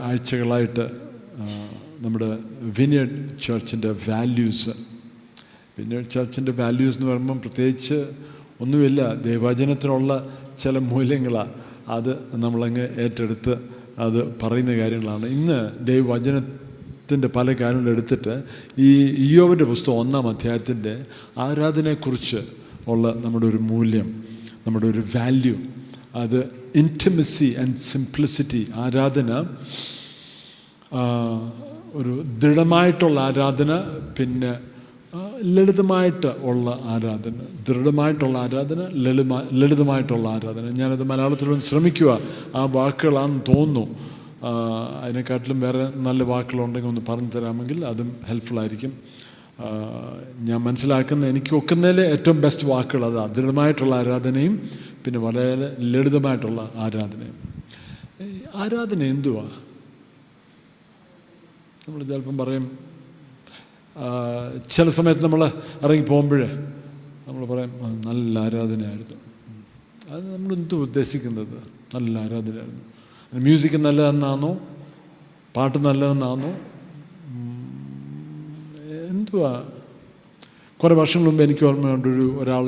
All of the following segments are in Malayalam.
ആഴ്ചകളായിട്ട് നമ്മുടെ വിനേഡ് ചർച്ചിൻ്റെ വാല്യൂസ് എന്ന് പറയുമ്പം പ്രത്യേകിച്ച് ഒന്നുമില്ല, ദൈവവചനത്തിനുള്ള ചില മൂല്യങ്ങളാണ്. അത് നമ്മളങ്ങ് ഏറ്റെടുത്ത് അത് പറയുന്ന കാര്യങ്ങളാണ്. ഇന്ന് ദൈവവചനത്തിൻ്റെ പല കാര്യങ്ങളും എടുത്തിട്ട് ഈ ഇയ്യോബിൻ്റെ പുസ്തകം 1-ാം അധ്യായത്തിൻ്റെ ആരാധനയെക്കുറിച്ച് ഉള്ള നമ്മുടെ ഒരു മൂല്യം, നമ്മുടെ ഒരു വാല്യൂ, അത് ഇൻറ്റിമസി ആൻഡ് സിംപ്ലിസിറ്റി. ആരാധന ഒരു ദൃഢമായിട്ടുള്ള ആരാധന, പിന്നെ ലളിതമായിട്ട് ഉള്ള ആരാധന. ദൃഢമായിട്ടുള്ള ആരാധന, ലളിതമായിട്ടുള്ള ആരാധന. ഞാനത് മലയാളത്തിലൊന്ന് ശ്രമിക്കുക. ആ വാക്കുകളാണെന്ന് തോന്നുന്നു. അതിനെക്കാട്ടിലും വേറെ നല്ല വാക്കുകളുണ്ടെങ്കിൽ ഒന്ന് പറഞ്ഞു തരാമെങ്കിൽ അതും ഹെൽപ്ഫുള്ളായിരിക്കും. ഞാൻ മനസ്സിലാക്കുന്ന, എനിക്ക് ഒക്കുന്നതിലെ ഏറ്റവും ബെസ്റ്റ് വാക്കുകൾ അതാണ്. ദൃഢമായിട്ടുള്ള ആരാധനയും പിന്നെ വളരെ ലളിതമായിട്ടുള്ള ആരാധനയും. ആരാധന എന്തുവാ? നമ്മൾ ചിലപ്പം പറയും, ചില സമയത്ത് നമ്മൾ ഇറങ്ങി പോകുമ്പോൾ നമ്മൾ പറയും നല്ല ആരാധനയായിരുന്നു. അത് നമ്മൾ എന്തു ഉദ്ദേശിക്കുന്നത്? നല്ല ആരാധനയായിരുന്നു. മ്യൂസിക് നല്ലതെന്നാണോ? പാട്ട് നല്ലതെന്നാണോ? എന്തുവാ? കുറേ വർഷങ്ങൾ മുമ്പ് എനിക്ക് ഓർമ്മയുണ്ട്, ഒരാൾ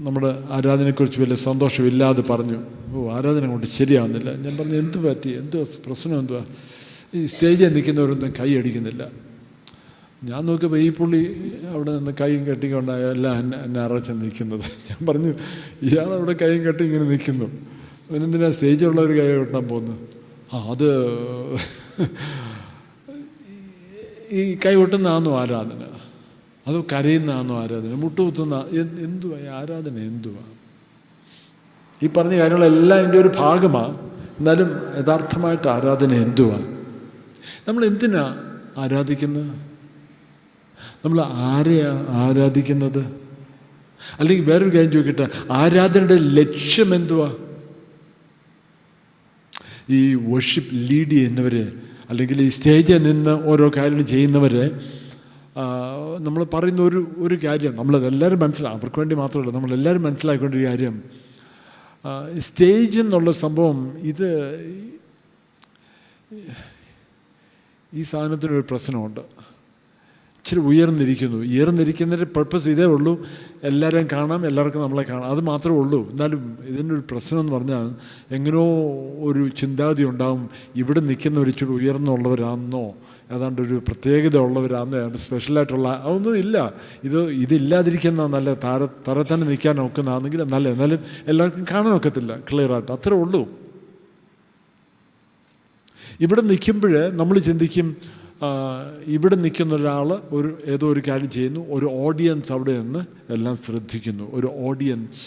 നമ്മുടെ ആരാധനയെക്കുറിച്ച് വലിയ സന്തോഷമില്ലാതെ പറഞ്ഞു, ആരാധന കൊണ്ട് ശരിയാവുന്നില്ല. ഞാൻ പറഞ്ഞു, എന്തു പറ്റി? എന്തുവാ പ്രശ്നം? എന്തുവാ? ഈ സ്റ്റേജിൽ നിൽക്കുന്നവരൊന്നും കൈ അടിക്കുന്നില്ല. ഞാൻ നോക്കിയപ്പോൾ ഈ പുള്ളി അവിടെ നിന്ന് കൈയും കെട്ടിക്കൊണ്ടായ എല്ലാം എന്നെ അറച്ച് നിൽക്കുന്നത്. ഞാൻ പറഞ്ഞു, ഇയാളവിടെ കൈയും കെട്ടി ഇങ്ങനെ നിൽക്കുന്നു, അവനെന്തിനാ സ്റ്റേജിലുള്ളവർ കൈ കെട്ടാൻ പോകുന്നു? അത് ഈ കൈ കൊട്ടുന്നതാണോ ആരാധന? അതോ കരയുന്നതാണോ ആരാധന? മുട്ടുകുത്തുന്ന എന്തുവാ ആരാധന? എന്തുവാ? ഈ പറഞ്ഞ കാര്യങ്ങളെല്ലാം ഇതിൻ്റെ ഒരു ഭാഗമാണ്. എന്നാലും യഥാർത്ഥമായിട്ട് ആരാധന എന്തുവാ? നമ്മൾ എന്തിനാ ആരാധിക്കുന്നത്? നമ്മൾ ആരെയാ ആരാധിക്കുന്നത്? അല്ലെങ്കിൽ വേറൊരു കാര്യം ചോദിക്കട്ടെ, ആരാധനയുടെ ലക്ഷ്യം എന്തുവാ? ഈ വർഷിപ്പ് ലീഡ് ചെയ്യുന്നവർ, അല്ലെങ്കിൽ ഈ സ്റ്റേജിൽ നിന്ന് ഓരോ കാര്യങ്ങൾ ചെയ്യുന്നവർ, നമ്മൾ പറയുന്ന ഒരു കാര്യം നമ്മളതെല്ലാവരും അവർക്ക് വേണ്ടി മാത്രമല്ല, നമ്മളെല്ലാവരും മനസ്സിലാക്കേണ്ട ഒരു കാര്യം, സ്റ്റേജ് എന്നുള്ള സംഭവം ഇത് ഈ സാധനത്തിനൊരു പ്രശ്നമുണ്ട്. ഇച്ചിരി ഉയർന്നിരിക്കുന്നതിൻ്റെ പർപ്പസ് ഇതേ ഉള്ളൂ, എല്ലാവരെയും കാണാം, എല്ലാവർക്കും നമ്മളെ കാണാം, അത് മാത്രമേ ഉള്ളൂ. എന്നാലും ഇതിനൊരു പ്രശ്നം എന്ന് പറഞ്ഞാൽ, എങ്ങനെയോ ഒരു ചിന്താഗതി ഉണ്ടാവും, ഇവിടെ നിൽക്കുന്നവർ ഇച്ചിരി ഉയർന്നുള്ളവരാണെന്നോ, ഏതാണ്ടൊരു പ്രത്യേകത ഉള്ളവരാണെന്നോ, ഏതാണ്ട് സ്പെഷ്യലായിട്ടുള്ള അതൊന്നും ഇല്ല. ഇതില്ലാതിരിക്കുന്ന നല്ല തറ തന്നെ നിൽക്കാൻ നോക്കുന്നതാണെങ്കിൽ നല്ല, എന്നാലും എല്ലാവർക്കും കാണാൻ ഒക്കത്തില്ല ക്ലിയറായിട്ട്, അത്രേ ഉള്ളൂ. ഇവിടെ നിൽക്കുമ്പോൾ നമ്മൾ ചിന്തിക്കും, ഇവിടെ നിൽക്കുന്ന ഒരാൾ ഏതോ ഒരു കാര്യം ചെയ്യുന്നു, ഒരു ഓഡിയൻസ് അവിടെ നിന്ന് എല്ലാം ശ്രദ്ധിക്കുന്നു, ഒരു ഓഡിയൻസ്,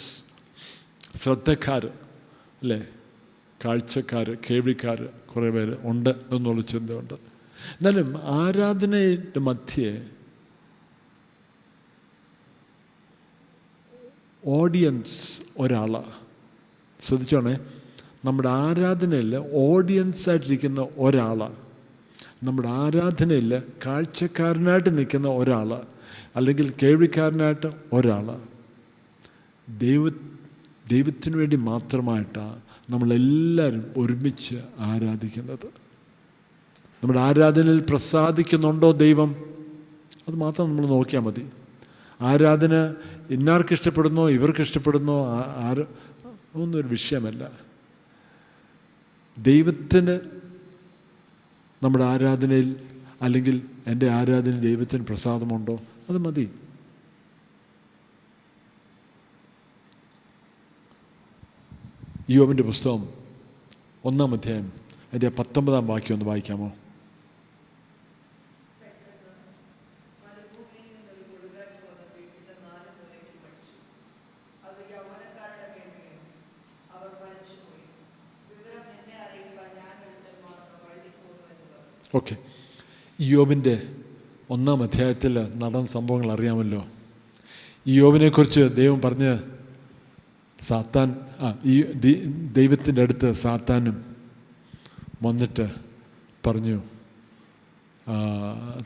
ശ്രദ്ധക്കാർ അല്ലേ, കാഴ്ചക്കാർ, കേൾവിക്കാർ കുറേ പേര് ഉണ്ട് എന്നുള്ള ചിന്തയുണ്ട്. എന്നാലും ആരാധനയുടെ മധ്യേ ഓഡിയൻസ് ഒരാളാണ്. ശ്രദ്ധിച്ചോണേ, നമ്മുടെ ആരാധനയിൽ ഓഡിയൻസായിട്ടിരിക്കുന്ന ഒരാളാണ്. നമ്മുടെ ആരാധനയിൽ കാഴ്ചക്കാരനായിട്ട് നിൽക്കുന്ന ഒരാൾ, അല്ലെങ്കിൽ കേൾവിക്കാരനായിട്ട് ഒരാൾ. ദൈവത്തിന് വേണ്ടി മാത്രമായിട്ടാണ് നമ്മളെല്ലാവരും ഒരുമിച്ച് ആരാധിക്കുന്നത്. നമ്മുടെ ആരാധനയിൽ പ്രസാദിക്കുന്നുണ്ടോ ദൈവം? അത് മാത്രം നമ്മൾ നോക്കിയാൽ മതി. ആരാധന ഇന്നാർക്ക് ഇഷ്ടപ്പെടുന്നോ, ഇവർക്ക് ഇഷ്ടപ്പെടുന്നോ, ഒന്നും ഒരു വിഷയമല്ല. ദൈവത്തിന് നമ്മുടെ ആരാധനയിൽ, അല്ലെങ്കിൽ എൻ്റെ ആരാധന ദൈവത്തിന് പ്രസാദമുണ്ടോ, അത് മതി. ഇയ്യോബിൻ്റെ പുസ്തകം 1-ാം അധ്യായം അതിൻ്റെ 19-ാം വാക്യം ഒന്ന് വായിക്കാമോ? ഓക്കെ, ഇയ്യോബിൻ്റെ 1-ാം അധ്യായത്തിൽ നടന്ന സംഭവങ്ങൾ അറിയാമല്ലോ. ഇയ്യോബിനെക്കുറിച്ച് ദൈവം പറഞ്ഞ്, സാത്താൻ ദൈവത്തിൻ്റെ അടുത്ത് സാത്താനും വന്നിട്ട് പറഞ്ഞു,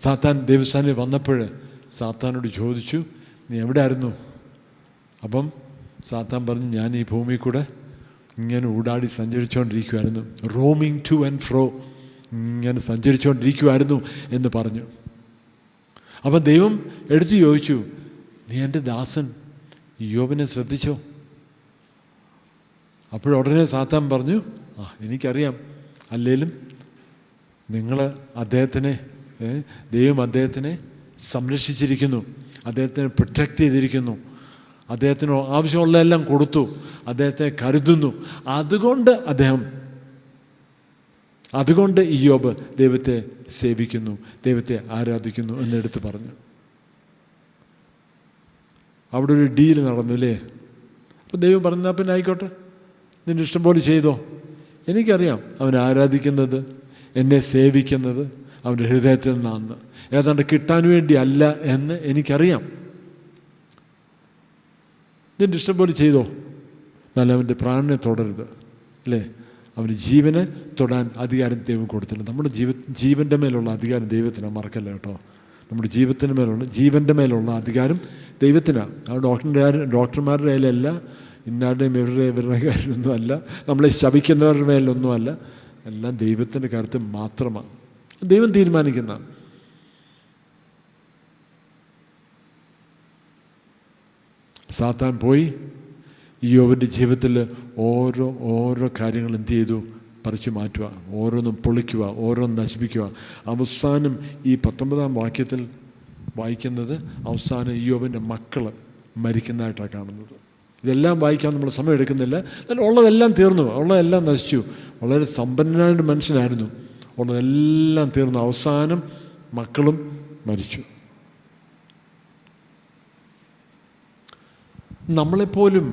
സാത്താൻ ദൈവസ്ഥാനിൽ വന്നപ്പോൾ സാത്താനോട് ചോദിച്ചു, നീ എവിടെ ആയിരുന്നു? അപ്പം സാത്താൻ പറഞ്ഞു, ഞാൻ ഈ ഭൂമിയിൽ കൂടെ ഇങ്ങനെ ഊടാടി സഞ്ചരിച്ചുകൊണ്ടിരിക്കുമായിരുന്നു. റോമിങ് ടു ആൻഡ് ഫ്രോ, ഇങ്ങനെ സഞ്ചരിച്ചുകൊണ്ടിരിക്കുമായിരുന്നു എന്ന് പറഞ്ഞു. അപ്പം ദൈവം എടുത്തു ചോദിച്ചു, നീ എൻ്റെ ദാസൻ ഇയ്യോബിനെ ശ്രദ്ധിച്ചോ? അപ്പോഴുടനെ സാത്താൻ പറഞ്ഞു, എനിക്കറിയാം, അല്ലേലും നിങ്ങൾ അദ്ദേഹത്തിനെ, ദൈവം അദ്ദേഹത്തിനെ സംരക്ഷിച്ചിരിക്കുന്നു, അദ്ദേഹത്തിനെ പ്രൊട്ടക്റ്റ് ചെയ്തിരിക്കുന്നു, അദ്ദേഹത്തിന് ആവശ്യമുള്ളതെല്ലാം കൊടുത്തു, അദ്ദേഹത്തെ കരുതുന്നു. അതുകൊണ്ട് ഇയ്യോബ് ദൈവത്തെ സേവിക്കുന്നു, ദൈവത്തെ ആരാധിക്കുന്നു എന്നെടുത്ത് പറഞ്ഞു. അവിടെ ഒരു ഡീൽ നടന്നു അല്ലേ? അപ്പോൾ ദൈവം പറഞ്ഞാൽ പിന്നെ ആയിക്കോട്ടെ, നിൻ്റെ ഇഷ്ടം പോലെ ചെയ്തോ. എനിക്കറിയാം അവൻ ആരാധിക്കുന്നത്, എന്നെ സേവിക്കുന്നത് അവൻ്റെ ഹൃദയത്തിൽ നിന്നാണ്, ഏതാണ്ട് കിട്ടാൻ വേണ്ടി അല്ല എന്ന് എനിക്കറിയാം. നിൻ്റെ ഇഷ്ടം പോലെ ചെയ്തോ. എന്നാൽ അവൻ്റെ പ്രാണനെ തൊടരുത് അല്ലേ? അവന് ജീവനെ തൊടാൻ അധികാരം ദൈവം കൊടുത്തില്ല. നമ്മുടെ ജീവൻ്റെ മേലുള്ള അധികാരം ദൈവത്തിനാണ്, മറക്കല്ല കേട്ടോ. നമ്മുടെ ജീവൻ്റെ മേലുള്ള അധികാരം ദൈവത്തിനാണ്. ആ ഡോക്ടർമാരുടെ കയ്യിലല്ല, ഇന്നാരുടെയും ഇവരുടെ കാര്യമൊന്നും അല്ല, നമ്മളെ ശപിക്കുന്നവരുടെ മേലൊന്നും അല്ല, എല്ലാം ദൈവത്തിൻ്റെ കാര്യത്തിൽ മാത്രമാണ്. ദൈവം തീരുമാനിക്കുന്ന. സാത്താൻ പോയി ഇയ്യോബിൻ്റെ ജീവിതത്തിൽ ഓരോ കാര്യങ്ങൾ എന്ത് ചെയ്തു? പറിച്ചു മാറ്റുക, ഓരോന്നും പൊളിക്കുക, ഓരോന്നും നശിപ്പിക്കുക. അവസാനം ഈ 19-ാം വാക്യത്തിൽ വായിക്കുന്നത് അവസാനം ഇയ്യോബിൻ്റെ മക്കൾ മരിക്കുന്നതായിട്ടാണ് കാണുന്നത്. ഇതെല്ലാം വായിക്കാൻ നമ്മൾ സമയം എടുക്കുന്നില്ല. എന്നാൽ ഉള്ളതെല്ലാം തീർന്നു, ഉള്ളതെല്ലാം നശിച്ചു. വളരെ സമ്പന്നനായ മനുഷ്യനായിരുന്നു, ഉള്ളതെല്ലാം തീർന്നു. അവസാനം മക്കളും മരിച്ചു. നമ്മളെപ്പോലും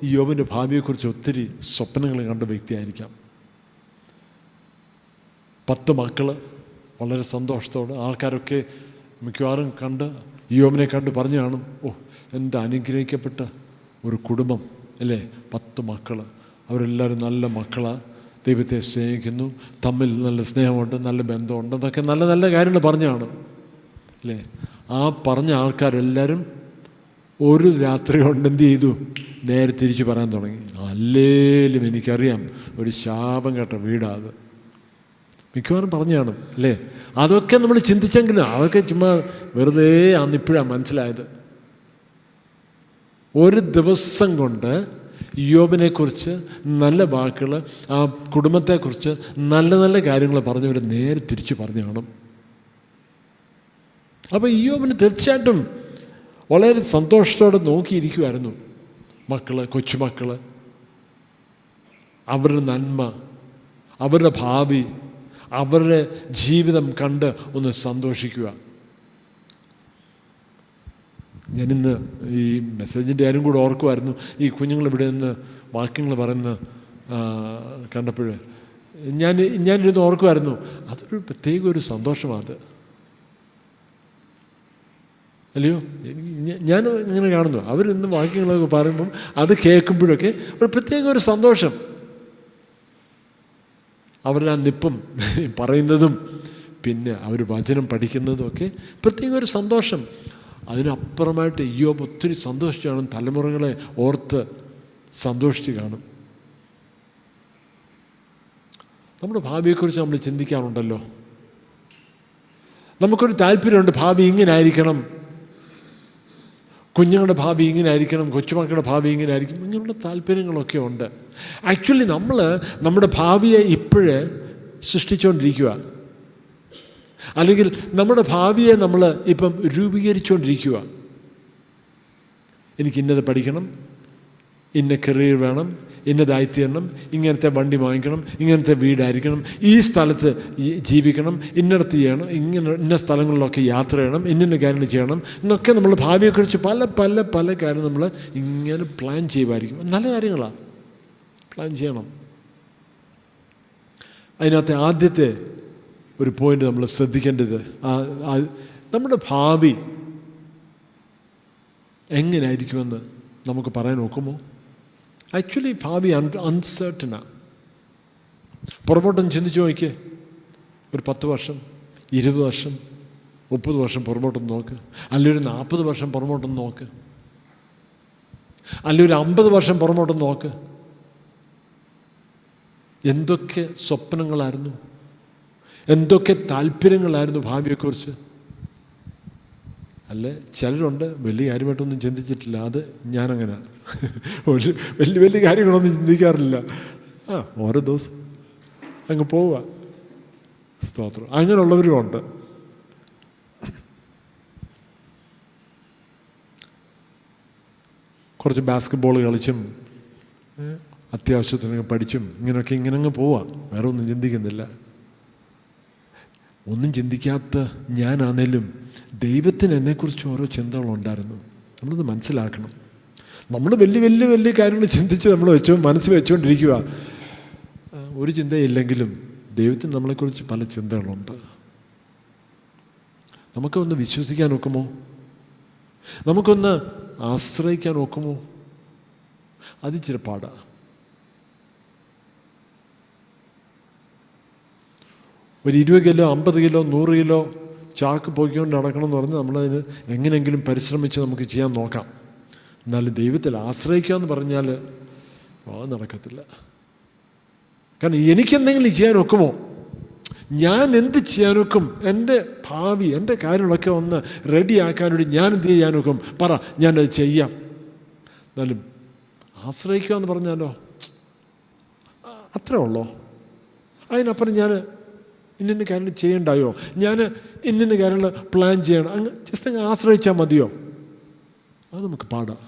ഇയ്യോബിൻ്റെ ഭാവിയെക്കുറിച്ച് ഒത്തിരി സ്വപ്നങ്ങൾ കണ്ട വ്യക്തിയായിരിക്കാം. 10 മക്കൾ വളരെ സന്തോഷത്തോടെ ആൾക്കാരൊക്കെ മിക്കവാറും കണ്ട് ഇയ്യോബിനെ കണ്ട് പറഞ്ഞു കാണും, എന്ത് അനുഗ്രഹിക്കപ്പെട്ട ഒരു കുടുംബം അല്ലേ, 10 മക്കൾ, അവരെല്ലാവരും നല്ല മക്കളാണ്, ദൈവത്തെ സ്നേഹിക്കുന്നു, തമ്മിൽ നല്ല സ്നേഹമുണ്ട്, നല്ല ബന്ധമുണ്ട്, അതൊക്കെ നല്ല നല്ല കാര്യങ്ങൾ പറഞ്ഞു കാണും അല്ലേ. ആ പറഞ്ഞ ആൾക്കാരെല്ലാവരും ഒരു രാത്രി കൊണ്ട് എന്ത് ചെയ്തു? നേരെ തിരിച്ച് പറയാൻ തുടങ്ങി, അല്ലേലും എനിക്കറിയാം ഒരു ശാപം കേട്ട വീടാത്. മിക്കവാറും പറഞ്ഞു കാണും അല്ലേ. അതൊക്കെ നമ്മൾ ചിന്തിച്ചെങ്കിലും അതൊക്കെ ചുമ്മാ വെറുതെ അന്നിപ്പോഴാണ് മനസ്സിലായത്. ഒരു ദിവസം കൊണ്ട് ഇയ്യോബിനെക്കുറിച്ച് നല്ല വാക്കുകൾ, ആ കുടുംബത്തെക്കുറിച്ച് നല്ല നല്ല കാര്യങ്ങൾ പറഞ്ഞവർ നേരെ തിരിച്ച് പറഞ്ഞു കാണും. അപ്പോൾ ഇയ്യോബിന് തീർച്ചയായിട്ടും വളരെ സന്തോഷത്തോടെ നോക്കിയിരിക്കുമായിരുന്നു മക്കൾ, കൊച്ചുമക്കൾ, അവരുടെ നന്മ, അവരുടെ ഭാവി, അവരുടെ ജീവിതം കണ്ട് ഒന്ന് സന്തോഷിക്കുക. ഞാനിന്ന് ഈ മെസ്സേജിൻ്റെ കാര്യം കൂടെ ഓർക്കുമായിരുന്നു. ഈ കുഞ്ഞുങ്ങൾ ഇവിടെ നിന്ന് വാക്യങ്ങൾ പറയുന്ന കണ്ടപ്പോൾ ഞാനിരുന്ന് ഓർക്കുമായിരുന്നു, അതൊരു പ്രത്യേക ഒരു സന്തോഷമാണ് അല്ലയോ. ഞാൻ ഇങ്ങനെ കാണുന്നു, അവരിന്ന് വാക്യങ്ങളൊക്കെ പറയുമ്പം അത് കേൾക്കുമ്പോഴൊക്കെ ഒരു പ്രത്യേക ഒരു സന്തോഷം. അവരുടെ ആ നിപ്പം പറയുന്നതും പിന്നെ അവർ വചനം പഠിക്കുന്നതും ഒക്കെ പ്രത്യേക ഒരു സന്തോഷം. അതിനപ്പുറമായിട്ട് ഇയ്യോബ് ഒത്തിരി സന്തോഷിച്ച് കാണും, തലമുറകളെ ഓർത്ത് സന്തോഷിച്ച് കാണും. നമ്മുടെ ഭാവിയെക്കുറിച്ച് നമ്മൾ ചിന്തിക്കാറുണ്ടല്ലോ. നമുക്കൊരു താല്പര്യമുണ്ട്, ഭാവി ഇങ്ങനെ ആയിരിക്കണം, കുഞ്ഞുങ്ങളുടെ ഭാവി ഇങ്ങനെ ആയിരിക്കണം, കൊച്ചുമക്കളുടെ ഭാവി ഇങ്ങനെ ആയിരിക്കും, ഇങ്ങനെയുള്ള താല്പര്യങ്ങളൊക്കെ ഉണ്ട്. ആക്ച്വലി നമ്മൾ നമ്മുടെ ഭാവിയെ ഇപ്പോഴേ സൃഷ്ടിച്ചുകൊണ്ടിരിക്കുക, അല്ലെങ്കിൽ നമ്മുടെ ഭാവിയെ നമ്മൾ ഇപ്പം രൂപീകരിച്ചുകൊണ്ടിരിക്കുക. എനിക്ക് ഇന്നത് പഠിക്കണം, ഇന്ന കരിയർ വേണം, ഇന്നതായിത്തീരണം, ഇങ്ങനത്തെ വണ്ടി വാങ്ങിക്കണം, ഇങ്ങനത്തെ വീടായിരിക്കണം, ഈ സ്ഥലത്ത് ജീവിക്കണം, ഇന്നടത്ത് ചെയ്യണം, ഇന്ന സ്ഥലങ്ങളിലൊക്കെ യാത്ര ചെയ്യണം, ഇന്ന കാര്യങ്ങൾ ചെയ്യണം എന്നൊക്കെ നമ്മൾ ഭാവിയെക്കുറിച്ച് പല പല പല കാര്യം നമ്മൾ ഇങ്ങനെ പ്ലാൻ ചെയ്യുമായിരിക്കും. നല്ല കാര്യങ്ങളാണ്, പ്ലാൻ ചെയ്യണം. അതിനകത്തെ ആദ്യത്തെ ഒരു പോയിൻ്റ് നമ്മൾ ശ്രദ്ധിക്കേണ്ടത്, നമ്മുടെ ഭാവി എങ്ങനെയായിരിക്കുമെന്ന് നമുക്ക് പറയാൻ നോക്കുമോ? ആക്ച്വലി ഭാവി അൺസർട്ടനാണ്. പുറമോട്ടൊന്ന് ചിന്തിച്ച് നോക്കിയേ, ഒരു 10 വർഷം, 20 വർഷം, 30 വർഷം പുറമോട്ടൊന്ന് നോക്ക്, അല്ലെങ്കിൽ ഒരു 40 വർഷം പുറമോട്ടൊന്ന് നോക്ക്. അല്ലെങ്കിൽ ഒരു 50 വർഷം പുറമോട്ട് നോക്ക്. എന്തൊക്കെ സ്വപ്നങ്ങളായിരുന്നു, എന്തൊക്കെ താല്പര്യങ്ങളായിരുന്നു ഭാവിയെക്കുറിച്ച്. അല്ലേ, ചിലരുണ്ട് വലിയ കാര്യമായിട്ടൊന്നും ചിന്തിച്ചിട്ടില്ല. അത് ഞാനങ്ങനെ ഒരു വലിയ വലിയ കാര്യങ്ങളൊന്നും ചിന്തിക്കാറില്ല. ഓരോ ദിവസം അങ്ങ് പോവുക. സ്തോത്രം. അങ്ങനെയുള്ളവരും ഉണ്ട്. കുറച്ച് ബാസ്കറ്റ്ബോൾ കളിച്ചും അത്യാവശ്യത്തിന് പഠിച്ചും ഇങ്ങനെ അങ്ങ് പോവാം. വേറെ ഒന്നും ചിന്തിക്കുന്നില്ല. ഒന്നും ചിന്തിക്കാത്ത ഞാനാണേലും ദൈവത്തിന് എന്നെക്കുറിച്ച് ഓരോ ചിന്തകളുണ്ടായിരുന്നു. നമ്മളത് മനസ്സിലാക്കണം. നമ്മൾ വലിയ വലിയ വലിയ കാര്യങ്ങൾ ചിന്തിച്ച് നമ്മൾ മനസ്സിൽ വെച്ചുകൊണ്ടിരിക്കുക. ഒരു ചിന്തയില്ലെങ്കിലും ദൈവത്തിന് നമ്മളെക്കുറിച്ച് പല ചിന്തകളുണ്ട്. നമുക്കൊന്ന് വിശ്വസിക്കാൻ ഒക്കുമോ? നമുക്കൊന്ന് ആശ്രയിക്കാൻ ഒക്കുമോ? അത് ഇച്ചിരി പാടാണ്. ഒരു 20 കിലോ 50 കിലോ 100 കിലോ ചാക്ക് പോയിക്കൊണ്ട് നടക്കണമെന്ന് പറഞ്ഞ് നമ്മളതിന് എങ്ങനെയെങ്കിലും പരിശ്രമിച്ച് നമുക്ക് ചെയ്യാൻ നോക്കാം. എന്നാലും ദൈവത്തിൽ ആശ്രയിക്കുക എന്ന് പറഞ്ഞാൽ അത് നടക്കത്തില്ല. കാരണം എനിക്കെന്തെങ്കിലും ചെയ്യാൻ ഒക്കുമോ? ഞാൻ എന്ത് ചെയ്യാനൊക്കും? എൻ്റെ ഭാവി, എൻ്റെ കാര്യങ്ങളൊക്കെ ഒന്ന് റെഡിയാക്കാൻ വേണ്ടി ഞാൻ എന്ത് ചെയ്യാനൊക്കും? പറ, ഞാനത് ചെയ്യാം. എന്നാലും ആശ്രയിക്കുക എന്ന് പറഞ്ഞാലോ അത്രേ ഉള്ളോ? അതിനപ്പുറം ഞാൻ ഇന്ന കാര്യങ്ങൾ ചെയ്യണ്ടായോ? ഞാൻ ഇന്ന കാര്യങ്ങൾ പ്ലാൻ ചെയ്യണം. അങ്ങ് ജസ്റ്റ് അങ്ങ് ആശ്രയിച്ചാൽ മതിയോ? അത് നമുക്ക് പാടാം.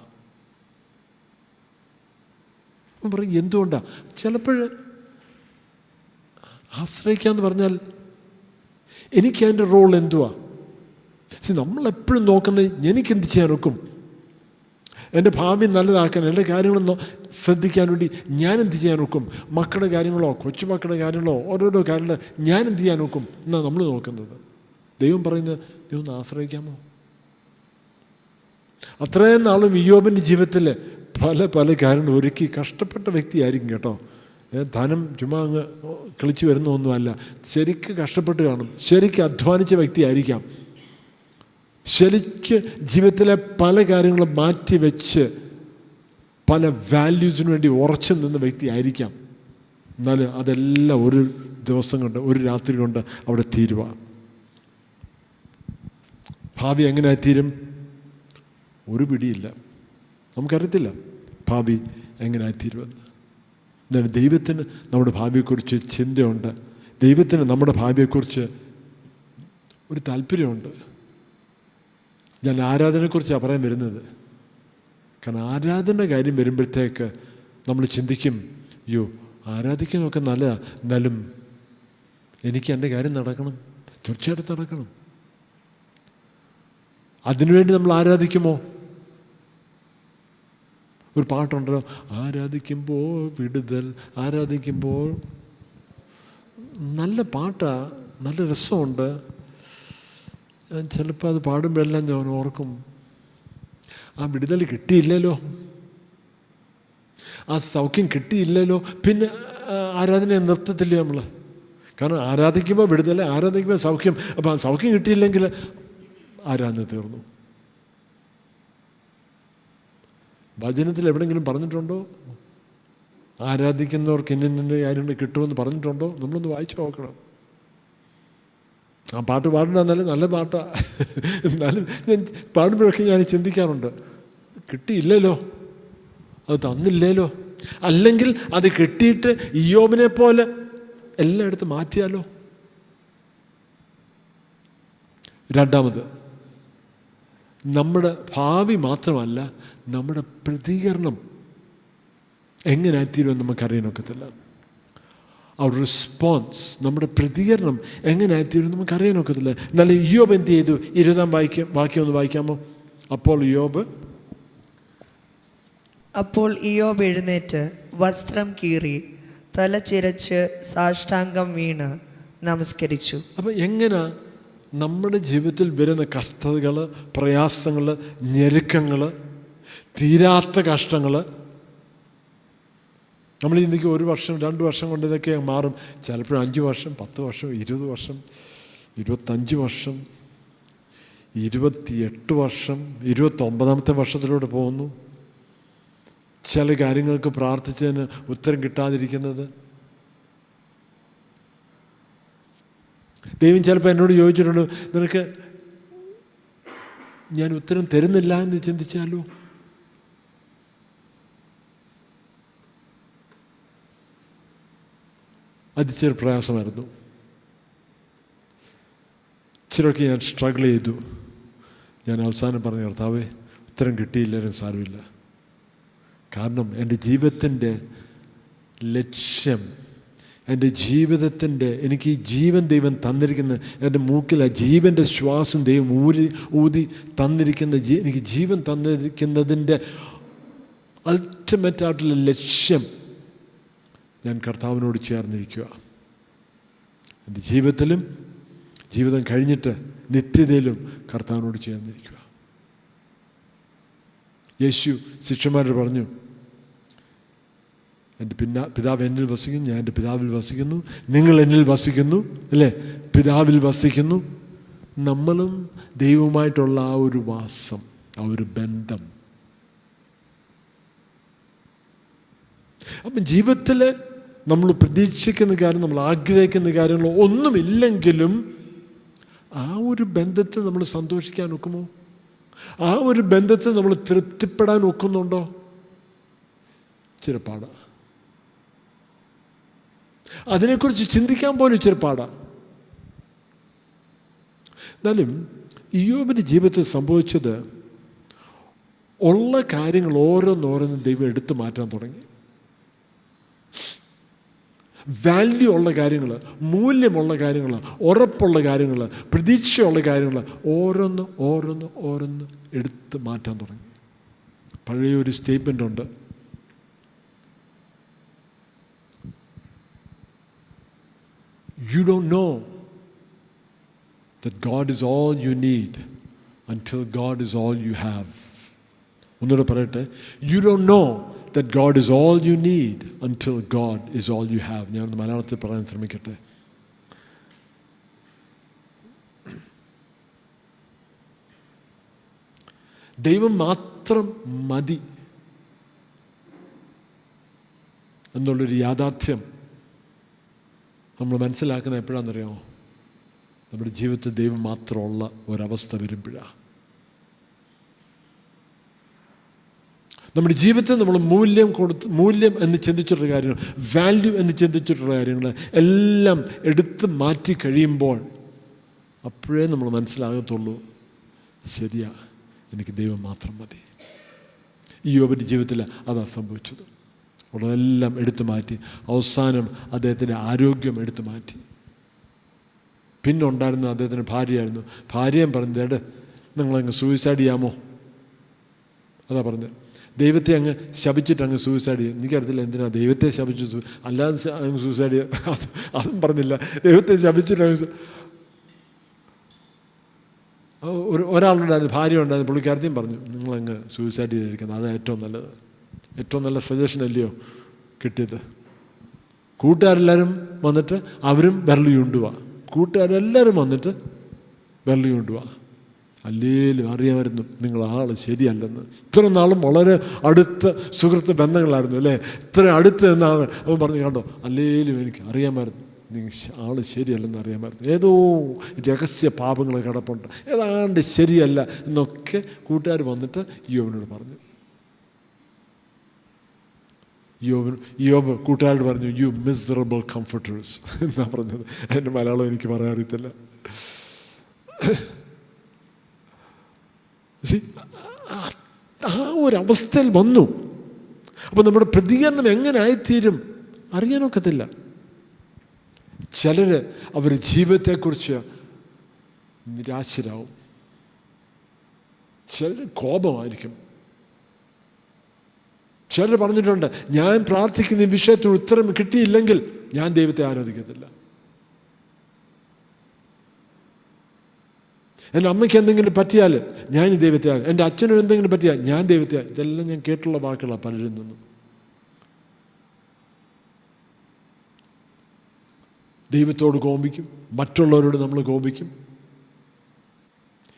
പറയും എന്തുകൊണ്ടാണ്? ചിലപ്പോൾ ആശ്രയിക്കാന്ന് പറഞ്ഞാൽ എനിക്ക് അതിൻ്റെ റോൾ എന്തുവാ? നമ്മളെപ്പോഴും നോക്കുന്നത് എനിക്കെന്ത് ചെയ്യാൻ ഒക്കും, എൻ്റെ ഭാവി നല്ലതാക്കാൻ, എൻ്റെ കാര്യങ്ങളൊന്നും ശ്രദ്ധിക്കാൻ വേണ്ടി ഞാൻ എന്ത് ചെയ്യാൻ ഒക്കും, മക്കളുടെ കാര്യങ്ങളോ കൊച്ചുമക്കളുടെ കാര്യങ്ങളോ ഓരോരോ കാര്യങ്ങൾ ഞാൻ എന്ത് ചെയ്യാൻ ഒക്കും എന്നാണ് നമ്മൾ നോക്കുന്നത്. ദൈവം പറയുന്നത്, ദൈവം ഒന്ന് ആശ്രയിക്കാമോ? അത്രയും നാളും ഇയ്യോബിൻ്റെ ജീവിതത്തിൽ പല പല കാര്യങ്ങൾ ഒരുക്കി കഷ്ടപ്പെട്ട വ്യക്തിയായിരിക്കും കേട്ടോ. ധനം ചുമ്മാ അങ്ങ് കളിച്ചു വരുന്ന ഒന്നുമല്ല. ശരിക്ക് കഷ്ടപ്പെട്ട് കാണും, ശരിക്ക് അധ്വാനിച്ച വ്യക്തിയായിരിക്കാം. ശരിക്ക് ജീവിതത്തിലെ പല കാര്യങ്ങളും മാറ്റി വെച്ച് പല വാല്യൂസിന് വേണ്ടി ഉറച്ചു നിന്ന വ്യക്തിയായിരിക്കാം. എന്നാൽ അതെല്ലാം ഒരു ദിവസം കൊണ്ട്, ഒരു രാത്രി കൊണ്ട് അവിടെ തീരുക. ഭാവി എങ്ങനെ തീരും? ഒരു പിടിയില്ല. നമുക്കറിയത്തില്ല ഭാവി എങ്ങനെ തീരുമെന്ന്. എന്നാൽ ദൈവത്തിന് നമ്മുടെ ഭാവിയെക്കുറിച്ച് ചിന്തയുണ്ട്. ദൈവത്തിന് നമ്മുടെ ഭാവിയെക്കുറിച്ച് ഒരു താല്പര്യമുണ്ട്. ഞാൻ ആരാധനയെക്കുറിച്ചാണ് പറയാൻ വരുന്നത്. കാരണം ആരാധന കാര്യം വരുമ്പോഴത്തേക്ക് നമ്മൾ ചിന്തിക്കും, അയ്യോ ആരാധിക്കുന്നതൊക്കെ നല്ലതാണ്, എന്നാലും എനിക്ക് എൻ്റെ കാര്യം നടക്കണം. തീർച്ചയായിട്ടും നടക്കണം. അതിനുവേണ്ടി നമ്മൾ ആരാധിക്കുമോ? ഒരു പാട്ടുണ്ടല്ലോ, ആരാധിക്കുമ്പോൾ വിടുതൽ, ആരാധിക്കുമ്പോൾ. നല്ല പാട്ടാണ്, നല്ല രസമുണ്ട്. ചിലപ്പോൾ അത് പാടുമ്പോഴെല്ലാം ഞാൻ ഓർക്കും, ആ വിടുതൽ കിട്ടിയില്ലല്ലോ, ആ സൗഖ്യം കിട്ടിയില്ലല്ലോ, പിന്നെ ആരാധനയെ നിർത്തത്തില്ലേ നമ്മൾ? കാരണം ആരാധിക്കുമ്പോൾ വിടുതൽ, ആരാധിക്കുമ്പോൾ സൗഖ്യം. അപ്പോൾ ആ സൗഖ്യം കിട്ടിയില്ലെങ്കിൽ ആരാധന തീർന്നു. വചനത്തിൽ എവിടെയെങ്കിലും പറഞ്ഞിട്ടുണ്ടോ ആരാധിക്കുന്നവർക്ക് ഇന്ന കാര്യങ്ങൾ കിട്ടുമെന്ന് പറഞ്ഞിട്ടുണ്ടോ? നമ്മളൊന്ന് വായിച്ചു നോക്കണം. ആ പാട്ട് പാടണമെന്നാലും നല്ല പാട്ടാണ്. എന്നാലും ഞാൻ പാടുമ്പോഴൊക്കെ ഞാൻ ചിന്തിക്കാറുണ്ട്, കിട്ടിയില്ലല്ലോ, അത് തന്നില്ലല്ലോ. അല്ലെങ്കിൽ അത് കിട്ടിയിട്ട് ഇയ്യോബിനെ പോലെ എല്ലായിടത്തും മാറ്റിയാലോ? രണ്ടാമത്, നമ്മുടെ ഭാവി മാത്രമല്ല, നമ്മുടെ പ്രതികരണം എങ്ങനെയായിത്തീരുമെന്ന് നമുക്കറിയാനൊക്കത്തില്ല. our response, നമ്മുടെ പ്രതികരണം എങ്ങനെയായിത്തീരുമെന്ന് നമുക്കറിയാനൊക്കത്തില്ല. എന്നാലും ഇയ്യോബ് എന്ത് ചെയ്തു? 20 വാക്യം ഒന്ന് വായിക്കാമോ? അപ്പോൾ ഇയ്യോബ് എഴുന്നേറ്റ് വസ്ത്രം കീറി തല ചിരച്ച് സാഷ്ടാംഗം വീണ് നമസ്കരിച്ചു. അപ്പം എങ്ങനെ നമ്മുടെ ജീവിതത്തിൽ വരുന്ന കഷ്ടതകൾ, പ്രയാസങ്ങൾ, ഞെരുക്കങ്ങൾ, തീരാത്ത കഷ്ടങ്ങൾ, നമ്മൾ ചിന്തിക്കും 1 വർഷം 2 വർഷം കൊണ്ട് ഇതൊക്കെ മാറും. ചിലപ്പോൾ 5 വർഷം 10 വർഷം 20 വർഷം 25 വർഷം 28 വർഷം 29ാമത്തെ വർഷത്തിലൂടെ പോകുന്നു. ചില കാര്യങ്ങൾക്ക് പ്രാർത്ഥിച്ചതിന് ഉത്തരം കിട്ടാതിരിക്കുന്നത്. ദൈവം ചിലപ്പോൾ എന്നോട് ചോദിച്ചിട്ടുണ്ട്, നിനക്ക് ഞാൻ ഉത്തരം തരുന്നില്ല എന്ന് ചിന്തിച്ചാലോ? അതിച്ചൊരു പ്രയാസമായിരുന്നു. ഇച്ചിരൊക്കെ ഞാൻ സ്ട്രഗിൾ ചെയ്തു. ഞാൻ അവസാനം പറഞ്ഞു, കർത്താവേ, ഉത്തരം കിട്ടിയില്ലെങ്കിലും സാരമില്ല. കാരണം എൻ്റെ ജീവിതത്തിൻ്റെ ലക്ഷ്യം, എൻ്റെ ജീവിതത്തിൻ്റെ, എനിക്ക് ഈ ജീവൻ ദൈവം തന്നിരിക്കുന്ന, എൻ്റെ മൂക്കിൽ ആ ജീവൻ്റെ ശ്വാസം ദൈവം ഊതി തന്നിരിക്കുന്ന, എനിക്ക് ജീവൻ തന്നിരിക്കുന്നതിൻ്റെ അൾട്ടിമേറ്റായിട്ടുള്ള ലക്ഷ്യം ഞാൻ കർത്താവിനോട് ചേർന്നിരിക്കുക. എൻ്റെ ജീവിതത്തിലും ജീവിതം കഴിഞ്ഞിട്ട് നിത്യതയിലും കർത്താവിനോട് ചേർന്നിരിക്കുക. യേശു ശിഷ്യന്മാരോട് പറഞ്ഞു, എൻ്റെ പിതാവ് എന്നിൽ വസിക്കുന്നു, ഞാൻ എൻ്റെ പിതാവിൽ വസിക്കുന്നു, നിങ്ങൾ എന്നിൽ വസിക്കുന്നു, അല്ലേ? പിതാവിൽ വസിക്കുന്നു. നമ്മളും ദൈവവുമായിട്ടുള്ള ആ ഒരു വാസം, ആ ഒരു ബന്ധം. അപ്പം ജീവിതത്തിൽ നമ്മൾ പ്രതീക്ഷിക്കുന്ന കാര്യം, നമ്മൾ ആഗ്രഹിക്കുന്ന കാര്യങ്ങൾ ഒന്നുമില്ലെങ്കിലും ആ ഒരു ബന്ധത്തിൽ നമ്മൾ സന്തോഷിക്കാൻ ഒക്കുമോ? ആ ഒരു ബന്ധത്തിൽ നമ്മൾ തൃപ്തിപ്പെടാൻ ഒക്കുന്നുണ്ടോ? ഇച്ചിരി പാടാ. അതിനെക്കുറിച്ച് ചിന്തിക്കാൻ പോലും ഇച്ചിരി പാടാ. എന്നാലും ഇയ്യോബിൻ്റെ ജീവിതത്തിൽ സംഭവിച്ചത്, ഉള്ള കാര്യങ്ങൾ ഓരോന്നോരോന്നും ദൈവം എടുത്തു മാറ്റാൻ തുടങ്ങി. വാല്യൂ ഉള്ള കാര്യങ്ങൾ, മൂല്യമുള്ള കാര്യങ്ങൾ, ഉറപ്പുള്ള കാര്യങ്ങൾ, പ്രതീക്ഷയുള്ള കാര്യങ്ങൾ ഓരോന്ന് ഓരോന്ന് ഓരോന്ന് എടുത്ത് മാറ്റാൻ തുടങ്ങി. പഴയൊരു സ്റ്റേറ്റ്മെൻ്റ് ഉണ്ട്, you don't know that God is all you need until God is all you have. ഒന്നുകൂടെ പറയട്ടെ, you don't know that God is all you need until God is all you have. ഞാനൊന്ന് മലയാളത്തിൽ പറയാൻ ശ്രമിക്കട്ടെ. ദൈവം മാത്രം മതി എന്നുള്ളൊരു യാഥാർത്ഥ്യം നമ്മൾ മനസ്സിലാക്കുന്നത് എപ്പോഴാണെന്നറിയാമോ? നമ്മുടെ ജീവിതത്തിൽ ദൈവം മാത്രമുള്ള ഒരവസ്ഥ വരുമ്പോഴാണ്. നമ്മുടെ ജീവിതത്തിൽ നമ്മൾ മൂല്യം എന്ന് ചിന്തിച്ചിട്ടുള്ള കാര്യങ്ങൾ, വാല്യൂ എന്ന് ചിന്തിച്ചിട്ടുള്ള കാര്യങ്ങൾ എല്ലാം എടുത്ത് മാറ്റി കഴിയുമ്പോൾ അപ്പോഴേ നമ്മൾ മനസ്സിലാകത്തുള്ളൂ, ശരിയാ, എനിക്ക് ദൈവം മാത്രം മതി. ഇയ്യോബിൻ്റെ ജീവിതത്തിൽ അതാണ് സംഭവിച്ചത്. ഉള്ളതെല്ലാം എടുത്തു മാറ്റി. അവസാനം അദ്ദേഹത്തിൻ്റെ ആരോഗ്യം എടുത്തു മാറ്റി. പിന്നെ ഉണ്ടായിരുന്ന അദ്ദേഹത്തിൻ്റെ ഭാര്യയായിരുന്നു. ഭാര്യയും പറഞ്ഞത്, നിങ്ങളങ്ങ് സൂയിസൈഡ് ചെയ്യാമോ? അതാ പറഞ്ഞത്. ദൈവത്തെ അങ്ങ് ശപിച്ചിട്ട് അങ്ങ് സൂയിസൈഡ് ചെയ്യും. എനിക്കറിയത്തില്ല എന്തിനാണ് ദൈവത്തെ ശപിച്ചു, അല്ലാതെ അങ്ങ് സൂയിസൈഡ് ചെയ്യുക, അതും പറഞ്ഞില്ല. ദൈവത്തെ ശപിച്ചിട്ട് അങ്ങ് ഒരാളുണ്ടായിരുന്നു, ഭാര്യ ഉണ്ടായിരുന്നു, പുള്ളിക്കാരത്തെയും പറഞ്ഞു, നിങ്ങളങ്ങ് സൂയിസൈഡ് ചെയ്തിരിക്കുന്നത്, അത് ഏറ്റവും നല്ലത്. ഏറ്റവും നല്ല സജഷൻ അല്ലയോ കിട്ടിയത്? കൂട്ടുകാരെല്ലാവരും വന്നിട്ട് അവരും വിരൽ ചൂണ്ടുക, കൂട്ടുകാരെല്ലാവരും വന്നിട്ട് വിരൽ ചൂണ്ടുക. അല്ലേലും അറിയാമായിരുന്നു നിങ്ങൾ ആൾ ശരിയല്ലെന്ന്. ഇത്ര നാളും വളരെ അടുത്ത സുഹൃത്ത് ബന്ധങ്ങളായിരുന്നു, അല്ലേ? ഇത്ര അടുത്ത് എന്നാണ് അവൻ പറഞ്ഞു. കണ്ടോ, അല്ലേലും എനിക്ക് അറിയാമായിരുന്നു നിങ്ങൾ ആൾ ശരിയല്ലെന്ന് അറിയാമായിരുന്നു. ഏതോ രഹസ്യ പാപങ്ങൾ കിടപ്പുണ്ട്, ഏതാണ്ട് ശരിയല്ല എന്നൊക്കെ കൂട്ടുകാർ വന്നിട്ട് യോബിനോട് പറഞ്ഞു. യോബ് കൂട്ടുകാരോട് പറഞ്ഞു, യു മിസറബിൾ കംഫർട്ടേഴ്സ് എന്നാ പറഞ്ഞത്. അതിൻ്റെ മലയാളം എനിക്ക് പറയാൻ അറിയത്തില്ല. ആ ഒരവസ്ഥയിൽ വന്നു. അപ്പോൾ നമ്മുടെ പ്രതികരണം എങ്ങനെ ആയിത്തീരും അറിയാനൊക്കത്തില്ല. ചിലർ അവർ ജീവിതത്തെക്കുറിച്ച് നിരാശരാവും, ചിലർ കോപമായിരിക്കും. ചിലർ പറഞ്ഞിട്ടുണ്ട്, ഞാൻ പ്രാർത്ഥിക്കുന്ന ഈ വിഷയത്തിന് ഉത്തരം കിട്ടിയില്ലെങ്കിൽ ഞാൻ ദൈവത്തെ ആരാധിക്കത്തില്ല. എൻ്റെ അമ്മയ്ക്ക് എന്തെങ്കിലും പറ്റിയാൽ ഞാൻ ദൈവത്തെ, എൻ്റെ അച്ഛനും എന്തെങ്കിലും പറ്റിയാൽ ഞാൻ ദൈവത്തെ. ഇതെല്ലാം ഞാൻ കേട്ടുള്ള വാക്കുകളാണ് പലരിൽ നിന്നും. ദൈവത്തോട് കോപിക്കും, മറ്റുള്ളവരോട് നമ്മൾ കോപിക്കും.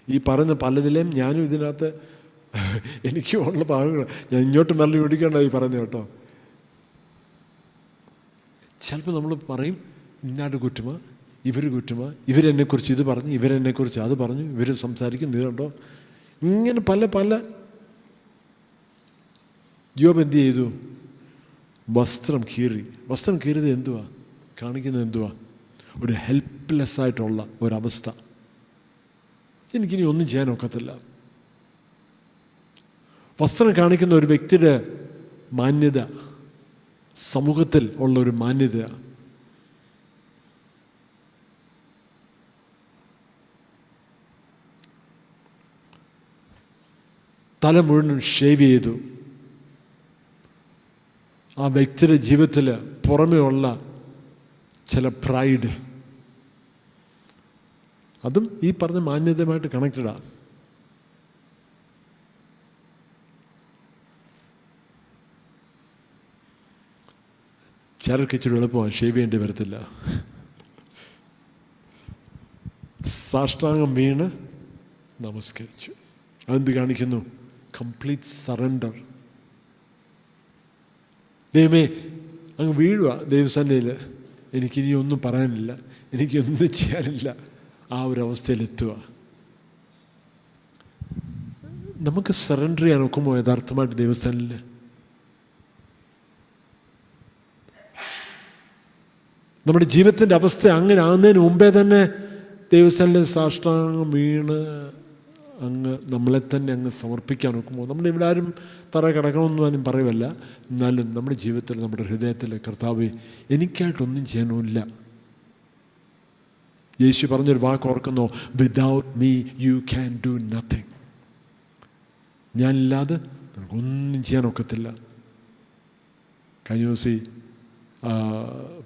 ഈ പറയുന്ന പലതിലേയും ഞാനും ഇതിനകത്ത് എനിക്കും ഉള്ള പാവങ്ങൾ. ഞാൻ ഇങ്ങോട്ട് നല്ല പിടിക്കേണ്ടായി പറഞ്ഞു കേട്ടോ. ചിലപ്പോൾ നമ്മൾ പറയും ഇന്നാട് കുറ്റമാ, ഇവർ കുറ്റമാ, ഇവരെന്നെക്കുറിച്ച് ഇത് പറഞ്ഞു, ഇവരെന്നെക്കുറിച്ച് അത് പറഞ്ഞു, ഇവർ സംസാരിക്കും, നീ കണ്ടോ, ഇങ്ങനെ പല യോബ് എന്ത് ചെയ്തു? വസ്ത്രം കീറി. വസ്ത്രം കീറിയത് എന്തുവാ കാണിക്കുന്നത്? എന്തുവാ? ഒരു ഹെൽപ്ലെസ് ആയിട്ടുള്ള ഒരവസ്ഥ. എനിക്കിനി ഒന്നും ചെയ്യാൻ ഒക്കത്തില്ല. വസ്ത്രം കാണിക്കുന്ന ഒരു വ്യക്തിയുടെ മാന്യത, സമൂഹത്തിൽ ഉള്ള ഒരു മാന്യത. തല മുഴുവൻ ഷേവ് ചെയ്തു. ആ വ്യക്തിയുടെ ജീവിതത്തിൽ പുറമേ ഉള്ള ചില പ്രൈഡ്, അതും ഈ പറഞ്ഞ മാന്യതയുമായിട്ട് കണക്റ്റഡാണ്. ചിലർക്ക് ഇച്ചിരി എളുപ്പമാണ്, ഷേവ് ചെയ്യേണ്ടി വരത്തില്ല. സാഷ്ടാംഗം വീണ് നമസ്കരിച്ചു. അതെന്ത് കാണിക്കുന്നു? Complete surrender. ദൈവമേ, അങ്ങ് വീഴുക ദൈവസന്നിധിയിൽ. എനിക്കിനി ഒന്നും പറയാനില്ല, എനിക്കൊന്നും ചെയ്യാനില്ല. ആ ഒരു അവസ്ഥയിലെത്തുക. നമുക്ക് സറണ്ടർ ചെയ്യാൻ ഒക്കുമോ യഥാർത്ഥമായിട്ട് ദൈവസ്ഥാനിൽ? നമ്മുടെ ജീവിതത്തിൻ്റെ അവസ്ഥ അങ്ങനെ ആകുന്നതിന് മുമ്പേ തന്നെ ദൈവസ്ഥാനിൽ സാഷ്ടാംഗം വീണ് അങ്ങ് നമ്മളെ തന്നെ അങ്ങ് സമർപ്പിക്കാൻ നോക്കുമോ? നമ്മുടെ ഇവിടെ ആരും തറ കിടക്കണമെന്നും ആരും പറയുമല്ല. എന്നാലും നമ്മുടെ ജീവിതത്തിൽ, നമ്മുടെ ഹൃദയത്തിൽ, കർത്താവേ, എനിക്കായിട്ടൊന്നും ചെയ്യാനുമില്ല. യേശു പറഞ്ഞൊരു വാക്ക് ഓർക്കുന്നോ? Without me you can do nothing. ഞാനില്ലാതെ നമുക്കൊന്നും ചെയ്യാൻ ഒക്കത്തില്ല. കഴിഞ്ഞ ദിവസം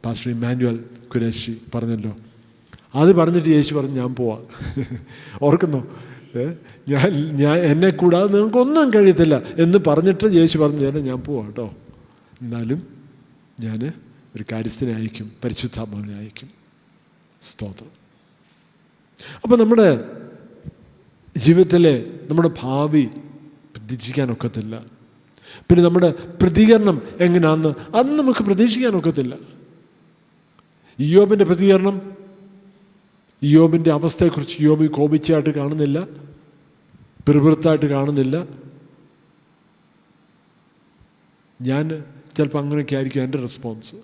പാസ്റ്റർ ഇമ്മാനുവൽ ഖുരേഷി പറഞ്ഞല്ലോ. അത് പറഞ്ഞിട്ട് യേശു പറഞ്ഞു ഞാൻ പോവാം. ഓർക്കുന്നോ? ഞാൻ എന്നെ കൂടാതെ നിങ്ങൾക്കൊന്നും കഴിയത്തില്ല എന്ന് പറഞ്ഞിട്ട് യേശു പറഞ്ഞു ഞാൻ പോവാം കേട്ടോ, എന്നാലും ഞാൻ ഒരു കാര്യസ്ഥനെ അയക്കും, പരിശുദ്ധാത്മാവിനെ അയക്കും. സ്തോത്രം. അപ്പോൾ നമ്മുടെ ജീവിതത്തിലെ നമ്മുടെ ഭാവി പ്രതീക്ഷിക്കാനൊക്കത്തില്ല. പിന്നെ നമ്മുടെ പ്രതികരണം എങ്ങനെയാണെന്ന് അത് നമുക്ക് പ്രതീക്ഷിക്കാനൊക്കത്തില്ല. ഇയ്യോബിൻ്റെ പ്രതികരണം, ഇയ്യോബിൻ്റെ അവസ്ഥയെക്കുറിച്ച് ഇയ്യോബ് കോപിച്ചായിട്ട് കാണുന്നില്ല, പിറുപിറുത്തായിട്ട് കാണുന്നില്ല. ഞാൻ ചിലപ്പോൾ അങ്ങനെയൊക്കെ ആയിരിക്കും എൻ്റെ റെസ്പോൺസ്.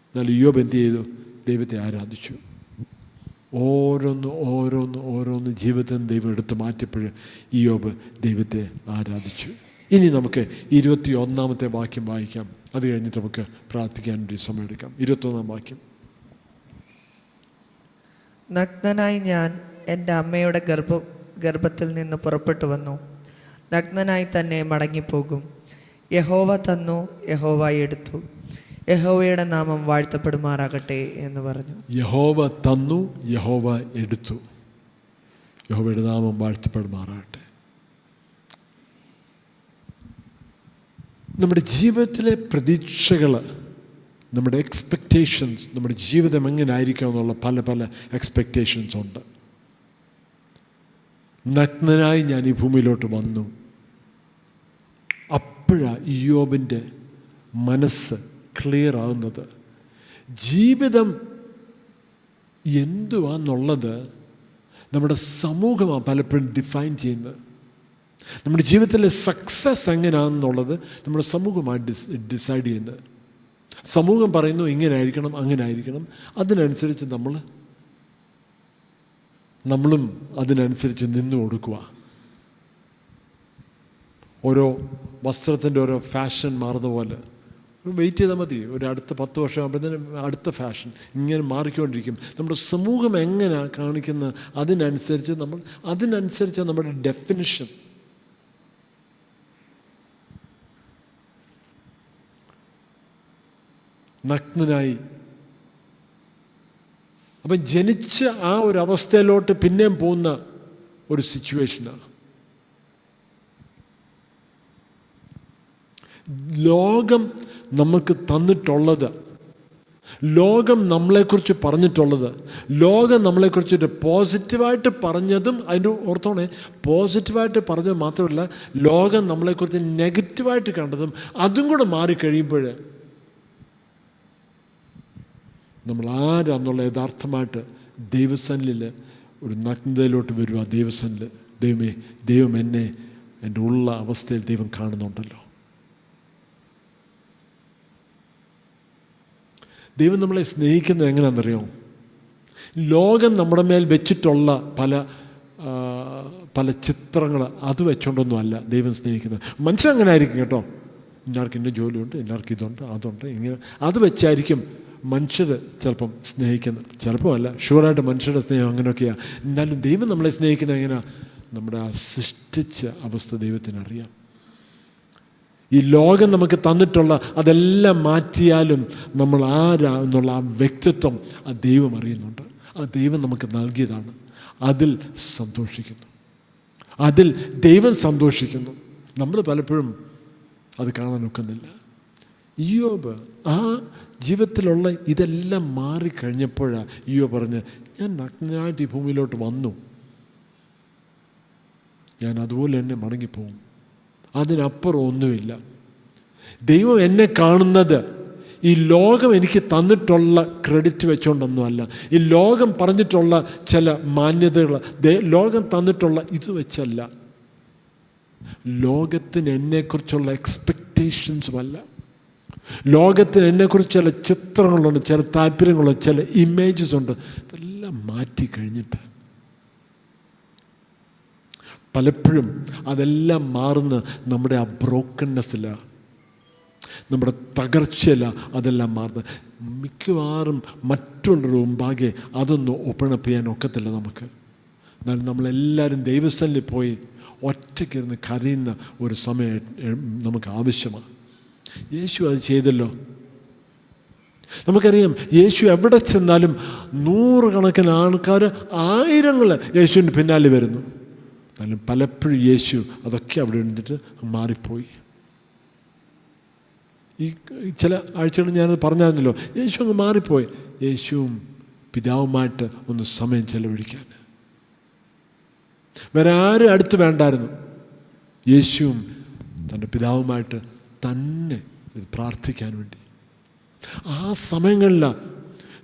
എന്നാൽ ഇയ്യോബ് എന്ത് ചെയ്തു? ദൈവത്തെ ആരാധിച്ചു. ഓരോന്ന് ജീവിതത്തിൽ നിന്ന് ദൈവം എടുത്ത് മാറ്റിയപ്പോൾ ഇയ്യോബ് ദൈവത്തെ ആരാധിച്ചു. ഇനി നമുക്ക് 21 വാക്യം വായിക്കാം. അത് കഴിഞ്ഞിട്ട് നമുക്ക് പ്രാർത്ഥിക്കാൻ വേണ്ടി സമയമെടുക്കാം. 21 വാക്യം. നഗ്നനായി ഞാൻ എൻ്റെ അമ്മയുടെ ഗർഭത്തിൽ നിന്ന് പുറപ്പെട്ടു വന്നു. നഗ്നനായി തന്നെ മടങ്ങിപ്പോകും. യഹോവ തന്നു, യഹോവ എടുത്തു. യഹോവയുടെ നാമം വാഴ്ത്തപ്പെടുമാറാകട്ടെ എന്ന് പറഞ്ഞു. യഹോവ തന്നു, യഹോവ എടുത്തു. യഹോവയുടെ നാമം വാഴ്ത്തപ്പെടുമാറാകട്ടെ. നമ്മുടെ ജീവിതത്തിലെ പ്രതീക്ഷകൾ, നമ്മുടെ എക്സ്പെക്റ്റേഷൻസ്, നമ്മുടെ ജീവിതം എങ്ങനെ ആയിരിക്കണം എന്നുള്ള പല എക്സ്പെക്റ്റേഷൻസ് ഉണ്ട്. നഗ്നനായി ഞാൻ ഈ ഭൂമിയിലോട്ട് വന്നു. അപ്പോഴാണ് ഇയ്യോബിൻ്റെ മനസ്സ് ക്ലിയർ ആകുന്നത്. ജീവിതം എന്തുവാന്നുള്ളത് നമ്മുടെ സമൂഹമാണ് പലപ്പോഴും ഡിഫൈൻ ചെയ്യുന്നത്. നമ്മുടെ ജീവിതത്തിലെ സക്സസ് എങ്ങനെയാണെന്നുള്ളത് നമ്മുടെ സമൂഹമാണ് ഡിസൈഡ് ചെയ്യുന്നത്. സമൂഹം പറയുന്നു ഇങ്ങനെ ആയിരിക്കണം, അങ്ങനെ ആയിരിക്കണം. അതിനനുസരിച്ച് നമ്മളും അതിനനുസരിച്ച് നിന്നു കൊടുക്കുക. ഓരോ വസ്ത്രത്തിൻ്റെ ഓരോ ഫാഷൻ മാറുന്ന പോലെ വെയിറ്റ് ചെയ്താൽ മതി. ഒരു അടുത്ത 10 വർഷം ആകുമ്പോഴത്തേനും അടുത്ത ഫാഷൻ ഇങ്ങനെ മാറിക്കൊണ്ടിരിക്കും. നമ്മുടെ സമൂഹം എങ്ങനെയാണ് കാണിക്കുന്നത് അതിനനുസരിച്ച് നമ്മുടെ ഡെഫിനിഷൻ. നഗ്നനായി അപ്പം ജനിച്ച ആ ഒരു അവസ്ഥയിലോട്ട് പിന്നെയും പോകുന്ന ഒരു സിറ്റുവേഷനാണ്. ലോകം നമുക്ക് തന്നിട്ടുള്ളത് ലോകം നമ്മളെക്കുറിച്ച് പറഞ്ഞിട്ടുള്ളത്, ലോകം നമ്മളെക്കുറിച്ചിട്ട് പോസിറ്റീവായിട്ട് പറഞ്ഞതും, അതിൻ്റെ ഓർത്തോണേ, പോസിറ്റീവായിട്ട് പറഞ്ഞത് മാത്രമല്ല, ലോകം നമ്മളെക്കുറിച്ച് നെഗറ്റീവായിട്ട് കണ്ടതും അതും കൂടെ മാറിക്കഴിയുമ്പോൾ നമ്മൾ ആരാന്നുള്ള യഥാർത്ഥമായിട്ട് ദൈവസന്നിധിയിൽ ഒരു നഗ്നതയിലോട്ട് വരിക. ദൈവസന്നിധിയിൽ ദൈവം എന്നെ എൻ്റെ ഉള്ള അവസ്ഥയിൽ ദൈവം കാണുന്നുണ്ടല്ലോ. ദൈവം നമ്മളെ സ്നേഹിക്കുന്നത് എങ്ങനെയാണെന്നറിയോ? ലോകം നമ്മുടെ മേൽ വെച്ചിട്ടുള്ള പല ചിത്രങ്ങൾ അത് വെച്ചുകൊണ്ടൊന്നും അല്ല ദൈവം സ്നേഹിക്കുന്നത്. മനുഷ്യൻ അങ്ങനെ ആയിരിക്കും കേട്ടോ. എല്ലാവർക്കും ഇന്ന ജോലിയുണ്ട്, എല്ലാവർക്കും ഇതുണ്ട്, അതുണ്ട്, ഇങ്ങനെ അത് വെച്ചായിരിക്കും മനുഷ്യർ ചിലപ്പം സ്നേഹിക്കുന്നത്. ചിലപ്പോൾ അല്ല, ഷുവറായിട്ട് മനുഷ്യരുടെ സ്നേഹം അങ്ങനെയൊക്കെയാണ്. എന്നാലും ദൈവം നമ്മളെ സ്നേഹിക്കുന്നത് എങ്ങനെയാണ്? നമ്മുടെ ആ സൃഷ്ടിച്ച അവസ്ഥ ദൈവത്തിനറിയാം. ഈ ലോകം നമുക്ക് തന്നിട്ടുള്ള അതെല്ലാം മാറ്റിയാലും നമ്മൾ ആരാ എന്നുള്ള ആ വ്യക്തിത്വം ആ ദൈവം അറിയുന്നുണ്ട്. ആ ദൈവം നമുക്ക് നൽകിയതാണ്. അതിൽ സന്തോഷിക്കുന്നു, അതിൽ ദൈവം സന്തോഷിക്കുന്നു. നമ്മൾ പലപ്പോഴും അത് കാണാൻ ഒക്കുന്നില്ല. ഇയ്യോബ് ആ ജീവിതത്തിലുള്ള ഇതെല്ലാം മാറിക്കഴിഞ്ഞപ്പോഴാണ് ഇയ്യോബ് പറഞ്ഞ്, ഞാൻ നഗ്നനായിട്ട് ഈ ഭൂമിയിലോട്ട് വന്നു, ഞാൻ അതുപോലെ തന്നെ മടങ്ങിപ്പോകും. അതിനപ്പുറം ഒന്നുമില്ല. ദൈവം എന്നെ കാണുന്നത് ഈ ലോകം എനിക്ക് തന്നിട്ടുള്ള ക്രെഡിറ്റ് വെച്ചുകൊണ്ടൊന്നുമല്ല, ഈ ലോകം പറഞ്ഞിട്ടുള്ള ചില മാന്യതകൾ, ലോകം തന്നിട്ടുള്ള ഇത് വെച്ചല്ല, ലോകത്തിന് എന്നെക്കുറിച്ചുള്ള എക്സ്പെക്റ്റേഷൻസുമല്ല, ലോകത്തിന് എന്നെക്കുറിച്ച് ചില ചിത്രങ്ങളുണ്ട്, ചില താല്പര്യങ്ങളുണ്ട്, ചില ഇമേജസ് ഉണ്ട്. ഇതെല്ലാം മാറ്റി കഴിഞ്ഞിട്ട് പലപ്പോഴും അതെല്ലാം മാറുന്ന നമ്മുടെ ആ ബ്രോക്കൺനെസ്സിലാണ്, നമ്മുടെ തകർച്ചയില്ല അതെല്ലാം മാറുന്നത്. മിക്കവാറും മറ്റുള്ളവരുടെ മുമ്പാകെ അതൊന്നും ഓപ്പൺ അപ്പ് ചെയ്യാൻ ഒക്കത്തില്ല നമുക്ക്. എന്നാലും നമ്മളെല്ലാവരും ദൈവസ്ഥലിൽ പോയി ഒറ്റയ്ക്കിരുന്ന് കരയുന്ന ഒരു സമയം നമുക്ക് ആവശ്യമാണ്. യേശു അത് ചെയ്തല്ലോ. നമുക്കറിയാം, യേശു എവിടെ ചെന്നാലും നൂറുകണക്കിന് ആൾക്കാർ, ആയിരങ്ങൾ യേശുവിൻ്റെ പിന്നാലെ വരുന്നു. എന്നാലും പലപ്പോഴും യേശു അതൊക്കെ അവിടെ ഇരുന്നിട്ട് മാറിപ്പോയി. ഈ ചില ആഴ്ചകൾ ഞാനത് പറഞ്ഞായിരുന്നല്ലോ, യേശു അങ്ങ് മാറിപ്പോയി. യേശുവും പിതാവുമായിട്ട് ഒന്ന് സമയം ചെലവഴിക്കാൻ വേറെ ആരും അടുത്ത് വേണ്ടായിരുന്നു. യേശുവും തൻ്റെ പിതാവുമായിട്ട് തന്നെ ഇത് പ്രാർത്ഥിക്കാൻ വേണ്ടി ആ സമയങ്ങളിലാണ്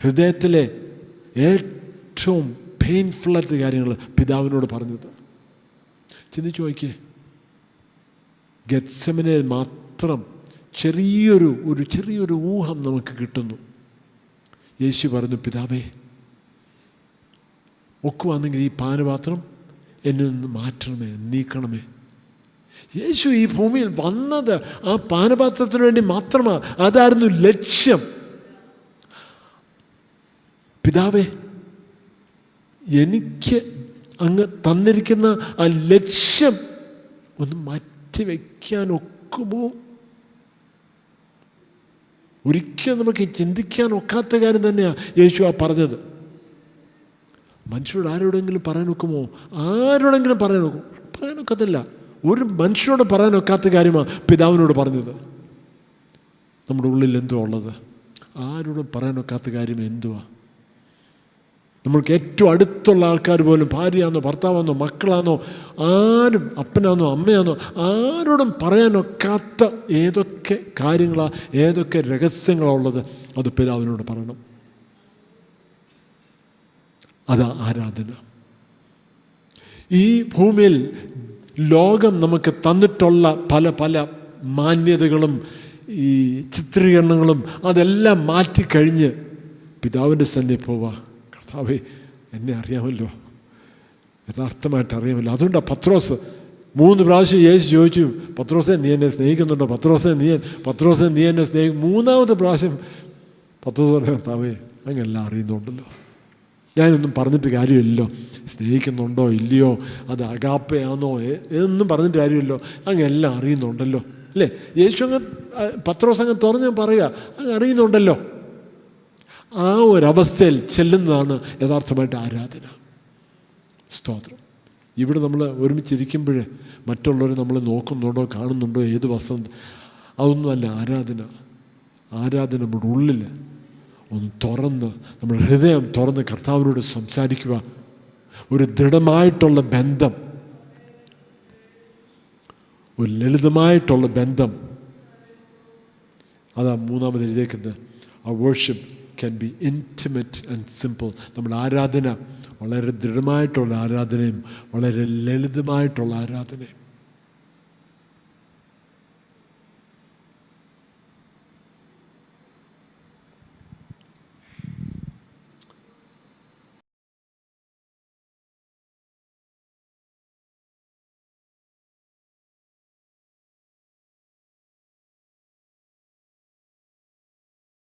ഹൃദയത്തിലെ ഏറ്റവും പെയിൻഫുള്ളായിട്ട് കാര്യങ്ങൾ പിതാവിനോട് പറഞ്ഞത്. ചിന്തിച്ചു നോക്കിയേ, ഗെത്സമനയിൽ മാത്രം ചെറിയൊരു ഊഹം നമുക്ക് കിട്ടുന്നു. യേശു പറഞ്ഞു, പിതാവേ, ഒക്കുവാണെങ്കിൽ ഈ പാനപാത്രം എന്നിൽ നിന്ന് മാറ്റണമേ, നീക്കണമേ. യേശു ഈ ഭൂമിയിൽ വന്നത് ആ പാനപാത്രത്തിന് വേണ്ടി മാത്രമാണ്. അതായിരുന്നു ലക്ഷ്യം. പിതാവേ, എനിക്ക് അങ്ങ് തന്നിരിക്കുന്ന ആ ലക്ഷ്യം ഒന്ന് മാറ്റിവെക്കാൻ ഒക്കുമോ? ഒരിക്കലും നമുക്ക് ചിന്തിക്കാൻ ഒക്കാത്ത കാര്യം തന്നെയാണ് യേശു ആ പറഞ്ഞത്. മനുഷ്യരോട് ആരോടെങ്കിലും പറയാൻ ഒക്കുമോ? ആരോടെങ്കിലും പറയാൻ ഒക്കത്തില്ല. ഒരു മനുഷ്യരോട് പറയാൻ ഒക്കാത്ത കാര്യമാണ് പിതാവിനോട് പറഞ്ഞത്. നമ്മുടെ ഉള്ളിൽ എന്തുവാ ഉള്ളത്? ആരോടും പറയാൻ ഒക്കാത്ത കാര്യം എന്തുവാ? നമ്മൾക്ക് ഏറ്റവും അടുത്തുള്ള ആൾക്കാർ പോലും, ഭാര്യയാണോ ഭർത്താവാണോ മക്കളാണോ ആരും, അപ്പനാണോ അമ്മയാണോ, ആരോടും പറയാനൊക്കാത്ത ഏതൊക്കെ കാര്യങ്ങളാണ്, ഏതൊക്കെ രഹസ്യങ്ങളാണ് ഉള്ളത്, അത് പിതാവിനോട് പറയണം. അതാ ആരാധന. ഈ ഭൂമിയിൽ ലോകം നമുക്ക് തന്നിട്ടുള്ള പല മാന്യതകളും ഈ ചിത്രീകരണങ്ങളും അതെല്ലാം മാറ്റിക്കഴിഞ്ഞ് പിതാവിൻ്റെ സന്നിധിയിൽ പോവാ. കർത്താവേ, എന്നെ അറിയാമല്ലോ, യഥാർത്ഥമായിട്ട് അറിയാമല്ലോ. അതുകൊണ്ടാണ് പത്രോസ് 3 പ്രാവശ്യം യേശു ചോദിച്ചു, പത്രോസേ നീ എന്നെ സ്നേഹിക്കുന്നുണ്ടോ? പത്രോസേ നീ എന്നെ സ്നേഹിക്കും. 3ാമത്തെ പ്രാവശ്യം പത്രോസ് പറഞ്ഞ, കർത്താവേ, അങ്ങെല്ലാം അറിയുന്നുണ്ടല്ലോ, ഞാനൊന്നും പറഞ്ഞിട്ട് കാര്യമില്ലല്ലോ, സ്നേഹിക്കുന്നുണ്ടോ ഇല്ലയോ, അത് അഗാപ്പയാണോ എന്നൊന്നും പറഞ്ഞിട്ട് കാര്യമില്ലല്ലോ, അങ്ങെല്ലാം അറിയുന്നുണ്ടല്ലോ അല്ലേ? യേശു അങ്ങ് പത്രോസ് അങ്ങ് തുറന്ന് പറയുക, അങ്ങ് അറിയുന്നുണ്ടല്ലോ. ആ ഒരവസ്ഥയിൽ ചെല്ലുന്നതാണ് യഥാർത്ഥമായിട്ട് ആരാധന. സ്തോത്രം. ഇവിടെ നമ്മൾ ഒരുമിച്ചിരിക്കുമ്പോൾ മറ്റുള്ളവർ നമ്മൾ നോക്കുന്നുണ്ടോ കാണുന്നുണ്ടോ ഏത് വസ്ത്രം, അതൊന്നുമല്ല ആരാധന. ആരാധന നമ്മുടെ ഉള്ളിൽ ഒന്ന് തുറന്ന്, നമ്മുടെ ഹൃദയം തുറന്ന് കർത്താവിനോട് സംസാരിക്കുക. ഒരു ദൃഢമായിട്ടുള്ള ബന്ധം, ഒരു ലളിതമായിട്ടുള്ള ബന്ധം, അതാ മൂന്നാമത് എഴുതിയേക്കുന്നത്. ആ worship can be intimate and simple. നമ്മുടെ ആരാധന വളരെ ദൃഢമായിട്ടുള്ള ആരാധനയും വളരെ ലളിതമായിട്ടുള്ള ആരാധനയും.